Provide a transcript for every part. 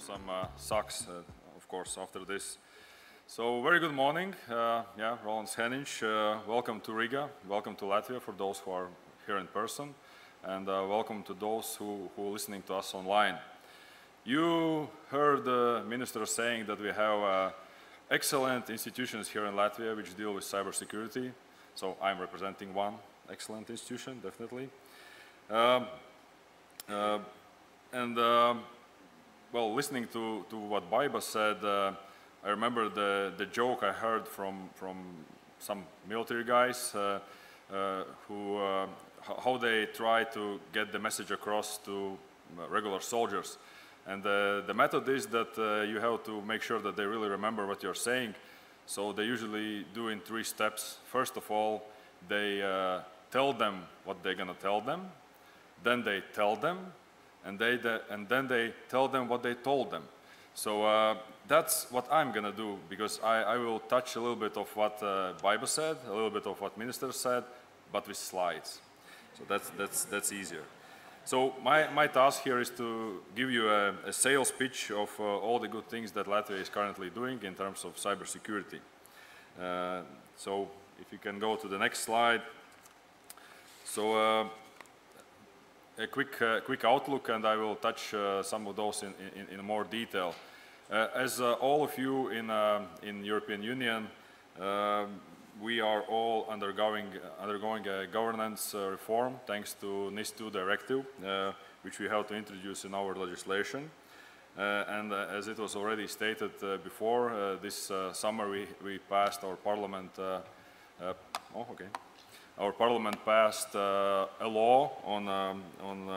some socks, of course, after this. So, very good morning. Rolands Heniņš. Welcome to Riga. Welcome to Latvia for those who are here in person. And welcome to those who are listening to us online. You heard the minister saying that we have excellent institutions here in Latvia which deal with cybersecurity. So, I'm representing one excellent institution, definitely. Well, listening to what Baiba said, I remember the joke I heard from some military guys how they try to get the message across to regular soldiers. And the method is that you have to make sure that they really remember what you're saying. So they usually do in 3 steps. First of all, they tell them what they're going to tell them. Then they tell them. And then they tell them what they told them. So that's what I'm going to do, because I will touch a little bit of what Baiba said, a little bit of what Minister said, but with slides. So that's easier. So my task here is to give you a sales pitch of all the good things that Latvia is currently doing in terms of cybersecurity. So if you can go to the next slide. So a quick outlook, and I will touch some of those in more detail. As all of you in European Union, we are all undergoing a governance reform thanks to NIS2 directive, which we have to introduce in our legislation. And as it was already stated before, this summer we passed our parliament. Our parliament passed a law on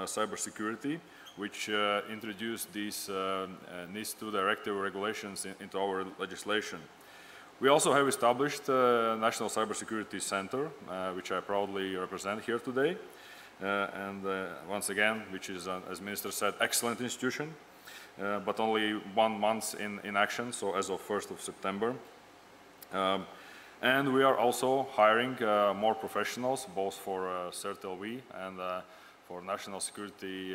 cybersecurity, which introduced these NIS2 directive regulations into our legislation. We also have established a National Cybersecurity Center, which I proudly represent here today. And once again, which is, as Minister said, excellent institution, but only 1 month in action, so as of 1st of September. And we are also hiring more professionals, both for CERT.LV and for National Security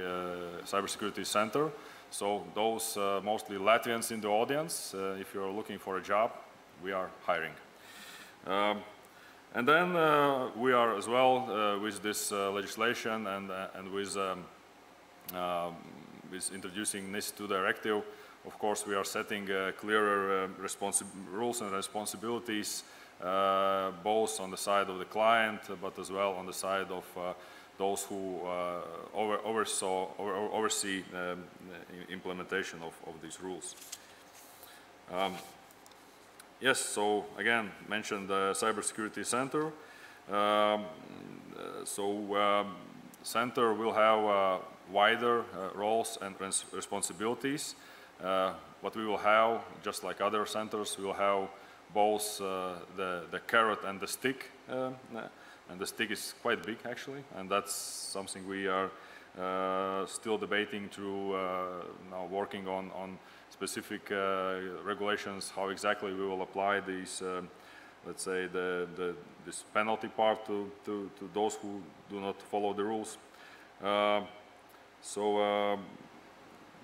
Cybersecurity Center. So those mostly Latvians in the audience, if you're looking for a job, we are hiring. And then we are as well with this legislation and with introducing NIS2 directive. Of course, we are setting clearer rules and responsibilities, both on the side of the client, but as well on the side of those who oversee implementation of these rules. Yes, so again, mentioned the Cybersecurity Center. Center will have wider roles and responsibilities. What we will have, just like other centers, we will have both the carrot and the stick, and the stick is quite big actually, and that's something we are still debating through now, working on specific regulations, how exactly we will apply these, let's say, this penalty part to those who do not follow the rules.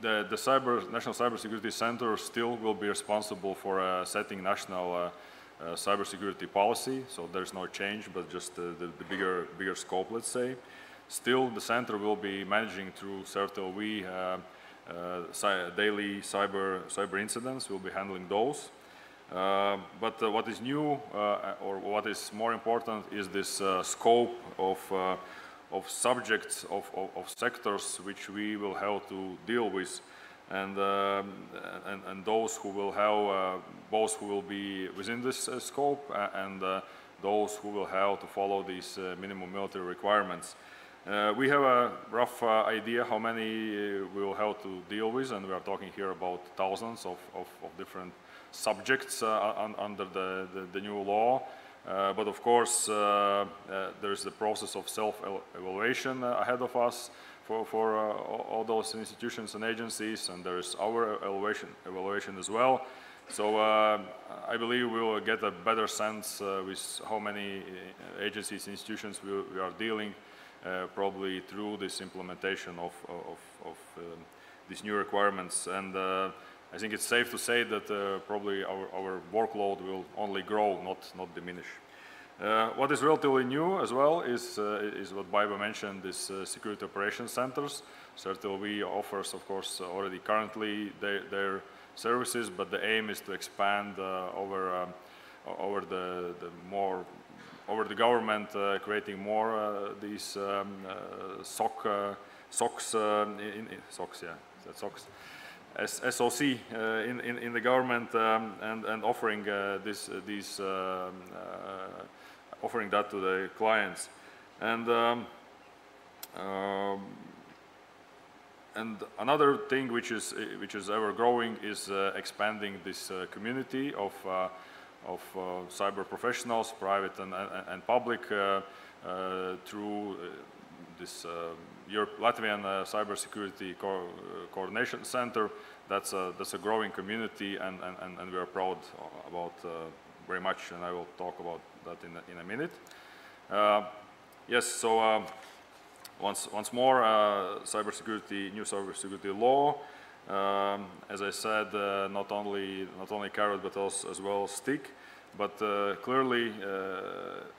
The National Cybersecurity Center still will be responsible for setting national cybersecurity policy, so there's no change, but just the bigger scope, let's say. Still, the center will be managing through CERT.LV daily cyber incidents. We'll be handling those. But what is new, or what is more important, is this scope of subjects, of sectors which we will have to deal with, and those who will have both who will be within this scope and those who will have to follow these minimum military requirements. We have a rough idea how many we will have to deal with, and we are talking here about thousands of different subjects under the new law. But of course, there is the process of self-evaluation ahead of us for all those institutions and agencies, and there is our evaluation as well. So I believe we will get a better sense with how many agencies, institutions we are dealing, probably through this implementation of these new requirements. And I think it's safe to say that probably our workload will only grow, not diminish. What is relatively new as well is what Baiba mentioned, this security operations centers. CERT.LV offers, of course, already currently their services, but the aim is to expand over the government, creating more these SOC, SOC in the government, and offering offering that to the clients. And another thing which is ever growing is expanding this community of cyber professionals, private and public, through this Latvian Cybersecurity Coordination Center. That's a growing community, and we are proud about very much, and I will talk about that in a minute. Yes, so once more, new cybersecurity law. As I said, not only carrot but also as well stick. But clearly,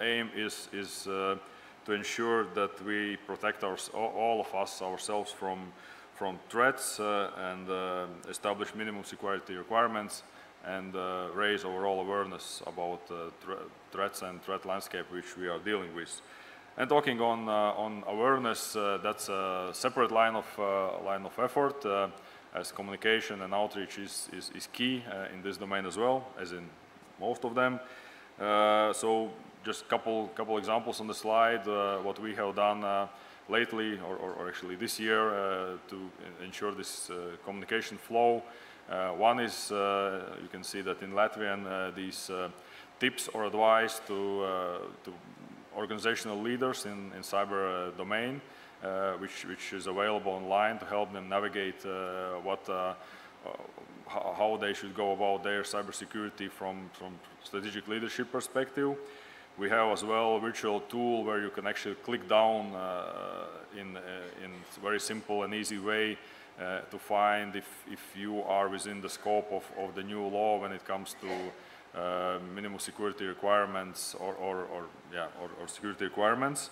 aim is to ensure that we protect all of us ourselves from threats and establish minimum security requirements and raise overall awareness about threats and threat landscape which we are dealing with. And talking on awareness, that's a separate line of effort, as communication and outreach is key in this domain as well, as in most of them. So just couple examples on the slide, what we have done lately, or actually this year, to ensure this communication flow. One is, you can see that in Latvian, these tips or advice to organizational leaders in cyber domain, which is available online to help them navigate how they should go about their cybersecurity from strategic leadership perspective. We have as well a virtual tool where you can actually click down in a very simple and easy way to find if you are within the scope of the new law when it comes to minimum security requirements or security requirements.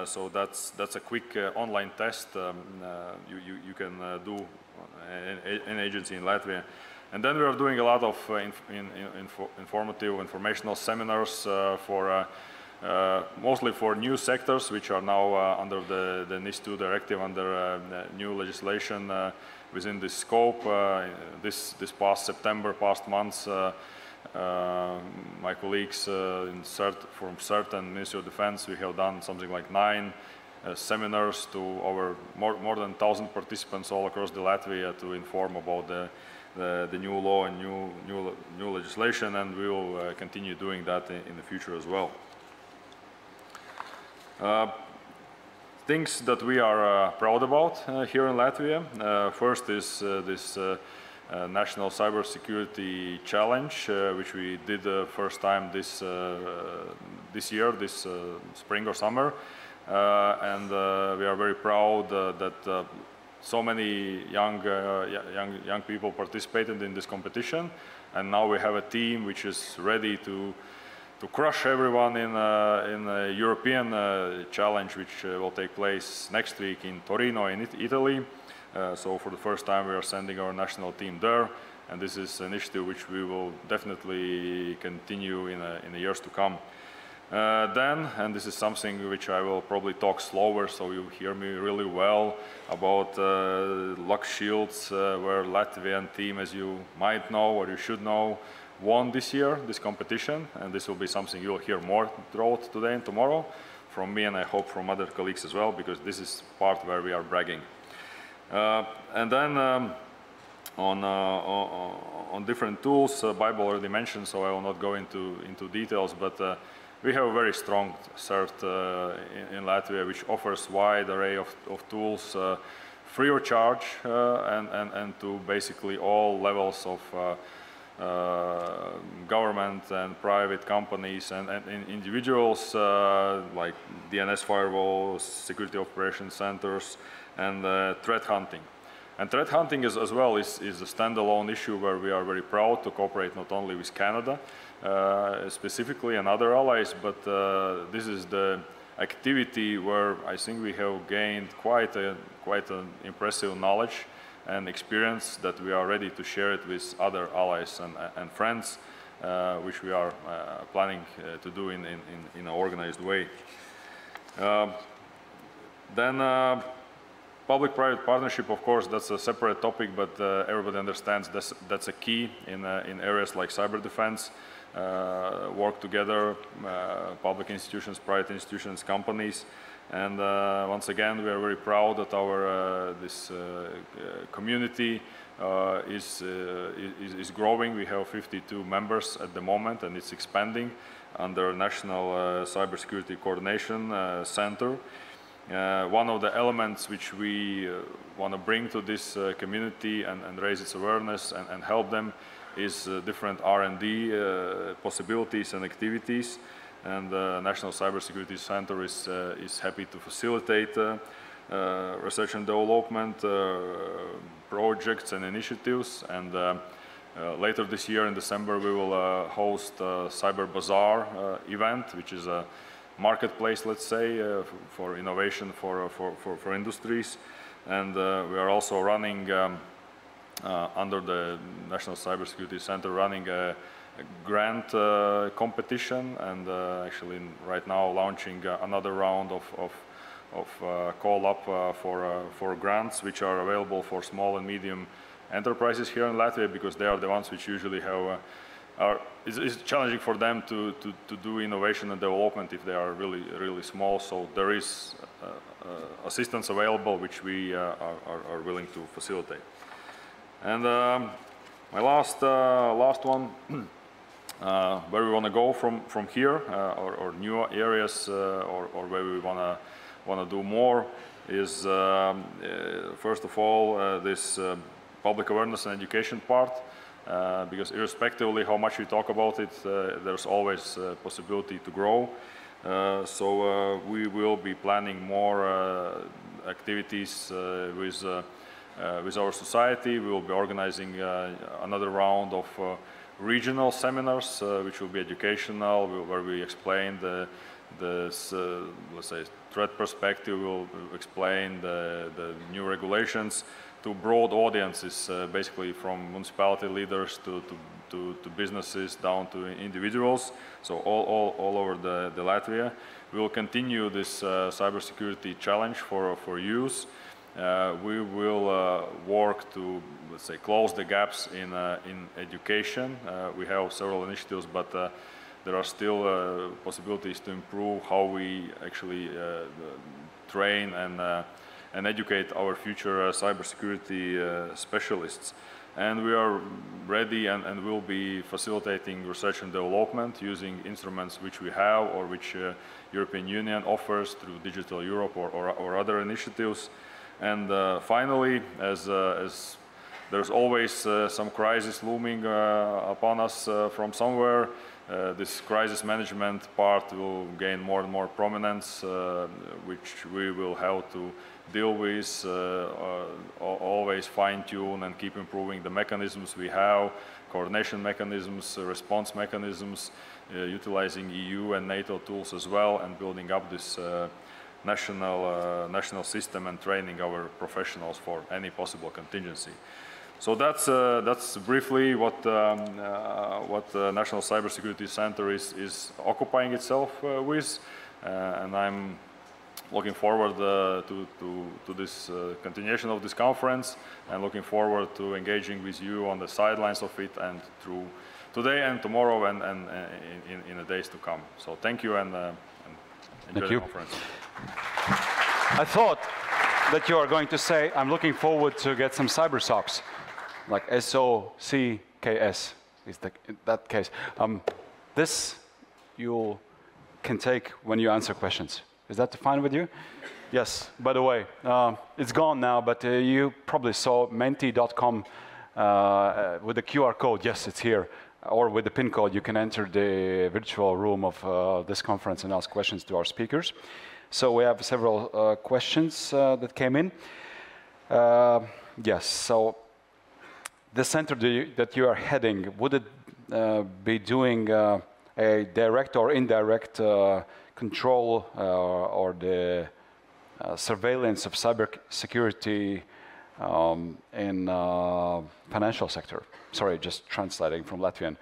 So that's a quick online test you can do in agency in Latvia. And then we are doing a lot of informational seminars mostly for new sectors which are now under the NIS2 directive, under new legislation within this scope. This past September, past months, my colleagues from CERT and Ministry of Defense, we have done something like 9 seminars to over more than 1,000 participants all across the Latvia to inform about the new law and new legislation, and we will continue doing that in the future as well. Things that we are proud about here in Latvia. First is this National Cybersecurity Challenge, which we did the first time this year, this spring or summer, and we are very proud that so many young people participated in this competition, and now we have a team which is ready to crush everyone in a European challenge, which will take place next week in Torino in Italy. So for the first time we are sending our national team there, and this is an initiative which we will definitely continue in the years to come. Then, and this is something which I will probably talk slower so you hear me really well, about Lock Shields, where Latvian team, as you might know or you should know, won this year, this competition, and this will be something you'll hear more throughout today and tomorrow from me, and I hope from other colleagues as well, because this is part where we are bragging. And then on different tools, Bible already mentioned, so I will not go into details, but we have a very strong CERT in Latvia, which offers wide array of tools free of charge and to basically all levels of government and private companies and individuals, like DNS firewalls, security operations centers, and threat hunting. And threat hunting as well is a standalone issue where we are very proud to cooperate not only with Canada specifically and other allies, but this is the activity where I think we have gained quite an impressive knowledge and experience that we are ready to share it with other allies and friends, which we are planning to do in an organized way. Then public-private partnership, of course, that's a separate topic, but everybody understands that's a key in areas like cyber defense. Work together, public institutions, private institutions, companies, and once again, we are very proud that our this community is growing. We have 52 members at the moment, and it's expanding under National Cybersecurity Coordination Center. One of the elements which we want to bring to this community and raise its awareness and help them is different R&D possibilities and activities. And the National Cybersecurity Center is happy to facilitate research and development projects and initiatives. And later this year in December, we will host a Cyber Bazaar event, which is a marketplace, let's say, for innovation for industries. And we are also running under the National Cybersecurity Center, running a grant competition, and actually right now launching another round of call-up for grants, which are available for small and medium enterprises here in Latvia, because they are the ones which usually have it's challenging for them to do innovation and development if they are really small. So there is assistance available, which we are willing to facilitate. And my last one, where we want to go from here, or new areas, or where we want to do more, is first of all this public awareness and education part. Because irrespectively how much we talk about it, there's always a possibility to grow. So we will be planning more activities with our society. We will be organizing another round of regional seminars, which will be educational, where we explain let's say, threat perspective. We'll explain the new regulations to broad audiences, basically from municipality leaders to businesses down to individuals, so all over the Latvia. We will continue this cybersecurity challenge for youth. We will work to, let's say, close the gaps in education. We have several initiatives, but there are still possibilities to improve how we actually train and educate our future cybersecurity specialists. And we are ready and will be facilitating research and development using instruments which we have or which European Union offers through Digital Europe or other initiatives. And finally, as there's always some crisis looming upon us from somewhere, this crisis management part will gain more and more prominence, which we will have to deal with, always fine-tune and keep improving the mechanisms we have, coordination mechanisms, response mechanisms, utilizing EU and NATO tools as well, and building up this national system and training our professionals for any possible contingency. So that's briefly what National Cybersecurity Center is occupying itself with, and I'm looking forward to this continuation of this conference, and looking forward to engaging with you on the sidelines of it and through today and tomorrow and in the days to come. So thank you and enjoy the conference. I thought that you are going to say, I'm looking forward to get some cyber socks, like SOCKS is that case. This you can take when you answer questions. Is that fine with you? Yes, by the way, it's gone now, but you probably saw menti.com with the QR code. Yes, it's here. Or with the PIN code, you can enter the virtual room of this conference and ask questions to our speakers. So we have several questions that came in. Yes, so the center that you are heading, would it be doing a direct or indirect control or the surveillance of cybersecurity in financial sector? Sorry, just translating from Latvian.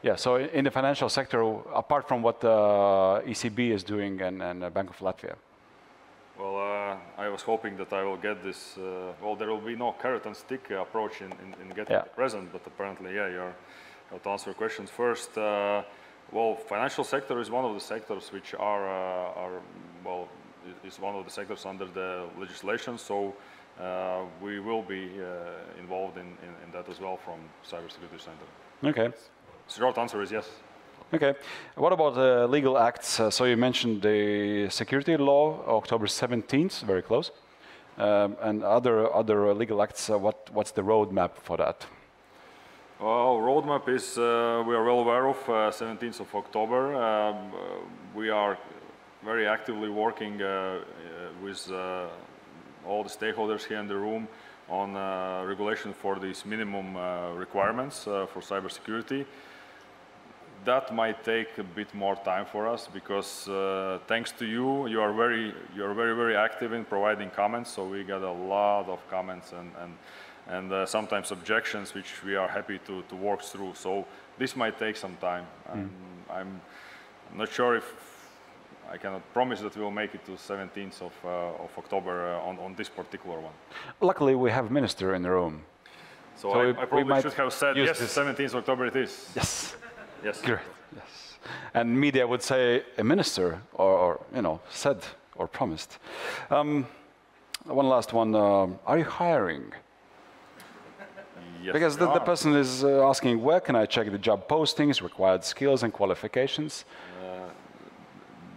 Yeah, so in the financial sector, apart from what ECB is doing and Bank of Latvia. Well, I was hoping that I will get this, well, there will be no carrot and stick approach in getting the present, but apparently, yeah, you have to answer questions first. Well, financial sector is one of the sectors which well, is one of the sectors under the legislation, so we will be involved in that as well from Cybersecurity Center. Okay. Short answer is yes. Okay. What about legal acts? So you mentioned the security law, October 17th, very close. And other legal acts, what's the roadmap for that? Well, roadmap is, we are well aware of 17th of October. We are very actively working with all the stakeholders here in the room on regulation for these minimum requirements for cybersecurity. That might take a bit more time for us because thanks to you, you are very active in providing comments. So we get a lot of comments and sometimes objections, which we are happy to work through. So this might take some time. I'm not sure if I cannot promise that we will make it to 17th of October on this particular one. Luckily, we have minister in the room. So I probably should have said yes, 17th October it is. Yes. Yes. Great. Yes. And media would say a minister, or you know, said or promised. One last one. Are you hiring? Yes, because the person is asking, where can I check the job postings, required skills and qualifications?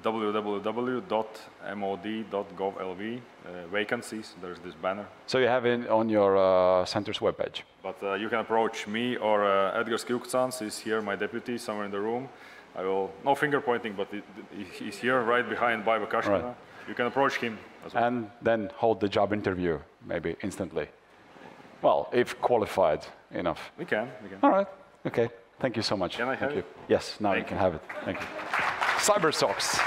www.mod.gov.lv, vacancies, there's this banner. So you have it on your center's webpage. But you can approach me or Edgar Skilktsans is here, my deputy, somewhere in the room. I will, no finger pointing, but he's here right behind Baiba Kashmana. Right. You can approach him as well. And then hold the job interview, maybe instantly. Well, if qualified enough. We can. All right, okay. Thank you so much. Can I have it? Yes, now you can have it. Thank you. CyberSocks.